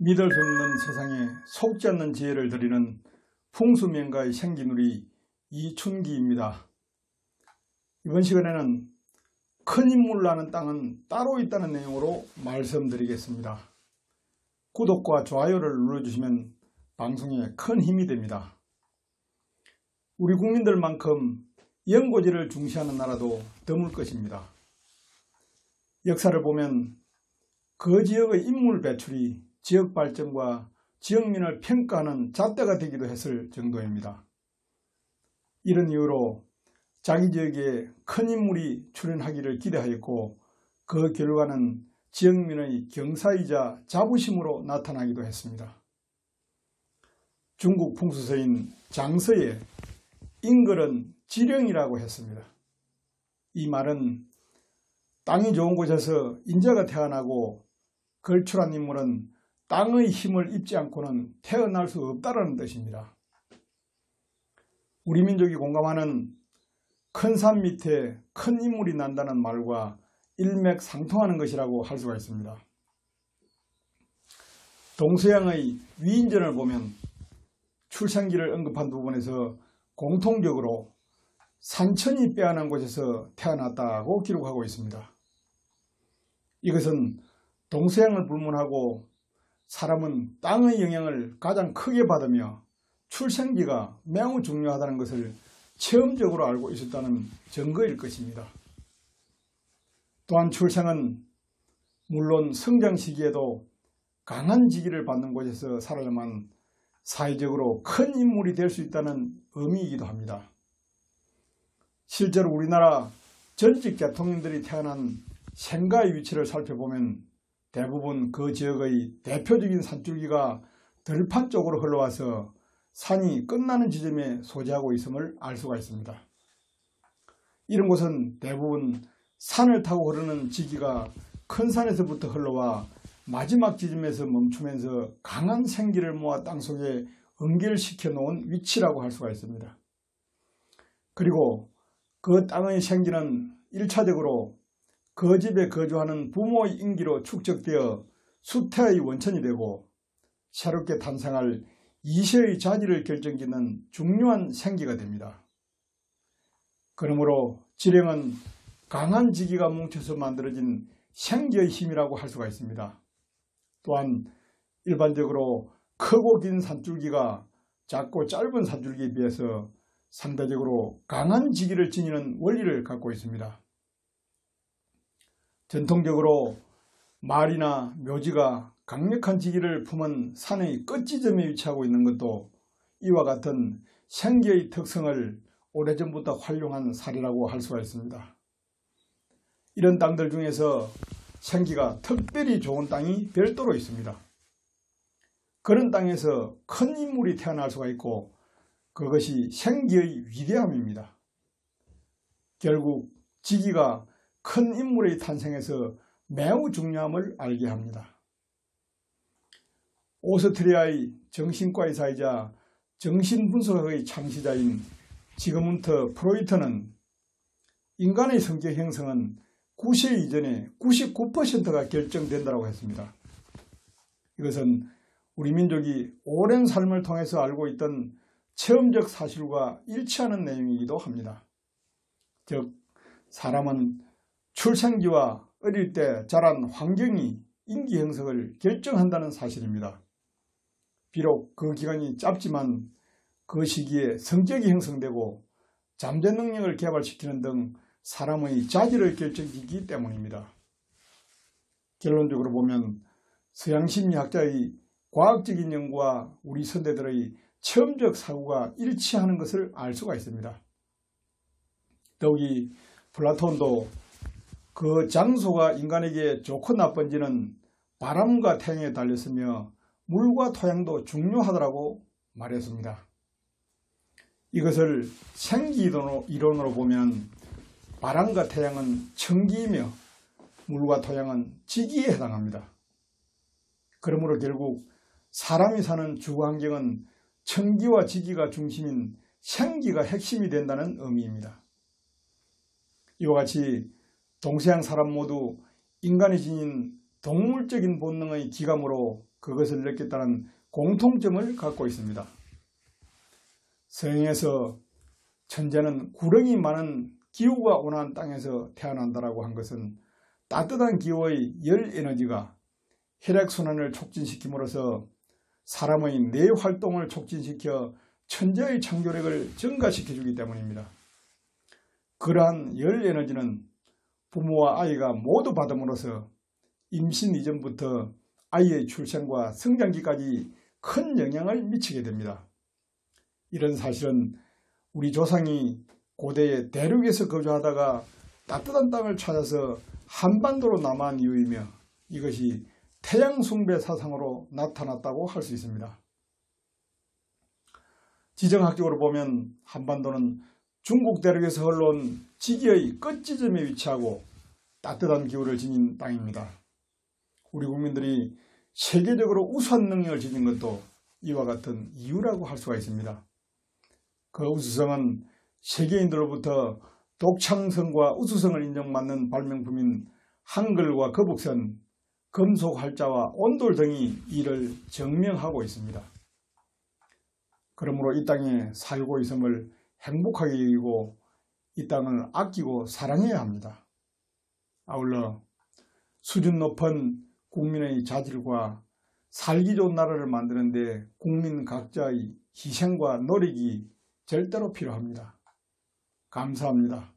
믿을 수 없는 세상에 속지 않는 지혜를 드리는 풍수명가의 생기누리 이춘기입니다. 이번 시간에는 큰 인물 나는 땅은 따로 있다는 내용으로 말씀드리겠습니다. 구독과 좋아요를 눌러주시면 방송에 큰 힘이 됩니다. 우리 국민들만큼 연고지를 중시하는 나라도 드물 것입니다. 역사를 보면 그 지역의 인물 배출이 지역 발전과 지역민을 평가하는 잣대가 되기도 했을 정도입니다. 이런 이유로 자기 지역에 큰 인물이 출연하기를 기대하였고 그 결과는 지역민의 경사이자 자부심으로 나타나기도 했습니다. 중국 풍수서인 장서에 인걸은 지령이라고 했습니다. 이 말은 땅이 좋은 곳에서 인재가 태어나고 걸출한 인물은 땅의 힘을 입지 않고는 태어날 수 없다는 뜻입니다. 우리 민족이 공감하는 큰 산 밑에 큰 인물이 난다는 말과 일맥상통하는 것이라고 할 수가 있습니다. 동서양의 위인전을 보면 출생기를 언급한 부분에서 공통적으로 산천이 빼어난 곳에서 태어났다고 기록하고 있습니다. 이것은 동서양을 불문하고 사람은 땅의 영향을 가장 크게 받으며 출생기가 매우 중요하다는 것을 체험적으로 알고 있었다는 증거일 것입니다. 또한 출생은 물론 성장 시기에도 강한 지기를 받는 곳에서 살아야만 사회적으로 큰 인물이 될 수 있다는 의미이기도 합니다. 실제로 우리나라 전직 대통령들이 태어난 생가의 위치를 살펴보면 대부분 그 지역의 대표적인 산줄기가 들판 쪽으로 흘러와서 산이 끝나는 지점에 소재하고 있음을 알 수가 있습니다. 이런 곳은 대부분 산을 타고 흐르는 지기가 큰 산에서부터 흘러와 마지막 지점에서 멈추면서 강한 생기를 모아 땅속에 응결시켜 놓은 위치라고 할 수가 있습니다. 그리고 그 땅의 생기는 1차적으로 그 집에 거주하는 부모의 인기로 축적되어 수태의 원천이 되고 새롭게 탄생할 이세의 자질을 결정짓는 중요한 생기가 됩니다. 그러므로 지령은 강한 지기가 뭉쳐서 만들어진 생기의 힘이라고 할 수가 있습니다. 또한 일반적으로 크고 긴 산줄기가 작고 짧은 산줄기에 비해서 상대적으로 강한 지기를 지니는 원리를 갖고 있습니다. 전통적으로 말이나 묘지가 강력한 지기를 품은 산의 끝지점에 위치하고 있는 것도 이와 같은 생기의 특성을 오래전부터 활용한 사례라고 할 수가 있습니다. 이런 땅들 중에서 생기가 특별히 좋은 땅이 별도로 있습니다. 그런 땅에서 큰 인물이 태어날 수가 있고 그것이 생기의 위대함입니다. 결국 지기가 큰 인물의 탄생에서 매우 중요함을 알게 합니다. 오스트리아의 정신과 의사이자 정신분석학의 창시자인 지그문트 프로이트는 인간의 성격 형성은 9세 이전에 99%가 결정된다고 했습니다. 이것은 우리 민족이 오랜 삶을 통해서 알고 있던 체험적 사실과 일치하는 내용이기도 합니다. 즉, 사람은 출생기와 어릴 때 자란 환경이 인기 형성을 결정한다는 사실입니다. 비록 그 기간이 짧지만 그 시기에 성격이 형성되고 잠재 능력을 개발시키는 등 사람의 자질을 결정짓기 때문입니다. 결론적으로 보면 서양 심리학자의 과학적인 연구와 우리 선대들의 체험적 사고가 일치하는 것을 알 수가 있습니다. 더욱이 플라톤도 그 장소가 인간에게 좋고 나쁜지는 바람과 태양에 달렸으며 물과 토양도 중요하다고 말했습니다. 이것을 생기 이론으로 보면 바람과 태양은 천기이며 물과 토양은 지기에 해당합니다. 그러므로 결국 사람이 사는 주환경은 천기와 지기가 중심인 생기가 핵심이 된다는 의미입니다. 이와 같이 동서양 사람 모두 인간이 지닌 동물적인 본능의 기감으로 그것을 느꼈다는 공통점을 갖고 있습니다. 서양에서 천재는 구렁이 많은 기후가 온화한 땅에서 태어난다라고 한 것은 따뜻한 기후의 열 에너지가 혈액순환을 촉진시킴으로써 사람의 뇌 활동을 촉진시켜 천재의 창조력을 증가시켜주기 때문입니다. 그러한 열 에너지는 부모와 아이가 모두 받음으로써 임신 이전부터 아이의 출생과 성장기까지 큰 영향을 미치게 됩니다. 이런 사실은 우리 조상이 고대에 대륙에서 거주하다가 따뜻한 땅을 찾아서 한반도로 남한 이유이며 이것이 태양 숭배 사상으로 나타났다고 할 수 있습니다. 지정학적으로 보면 한반도는 중국 대륙에서 흘러온 지기의 끝지점에 위치하고 따뜻한 기후를 지닌 땅입니다. 우리 국민들이 세계적으로 우수한 능력을 지닌 것도 이와 같은 이유라고 할 수가 있습니다. 그 우수성은 세계인들로부터 독창성과 우수성을 인정받는 발명품인 한글과 거북선, 금속 활자와 온돌 등이 이를 증명하고 있습니다. 그러므로 이 땅에 살고 있음을 행복하게 여기고 이 땅을 아끼고 사랑해야 합니다. 아울러 수준 높은 국민의 자질과 살기 좋은 나라를 만드는 데 국민 각자의 희생과 노력이 절대로 필요합니다. 감사합니다.